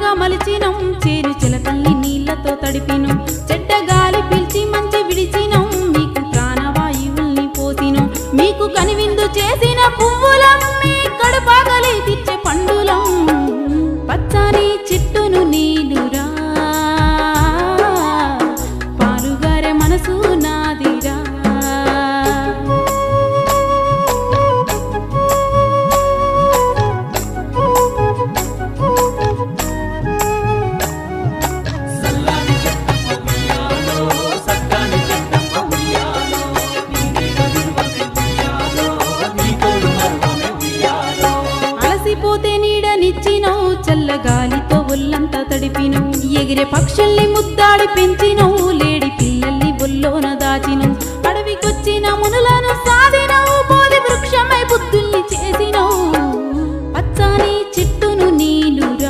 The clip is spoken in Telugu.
పంటగా మలిచినం చేను చిలకల్ని నీళ్లతో తడిపినం చెడ్డ గాలి పీల్చి మంచి విడిచినం మీకు ప్రాణవాయువుల్ని పోసినం మీకు కనివిందు చేసిన పువ్వులం మీ కడుపాగలి తీర్చే పండులం పచ్చని చెట్టును నీనురా పాలుగారే మనసు నాదిరా అలసిపోతే నీడనిచ్చినవు చల్లగాలితో ఒళ్ళంతా తడిపినవు ఎగిరే పక్షుల్ని ముద్దాడి పెంచినవు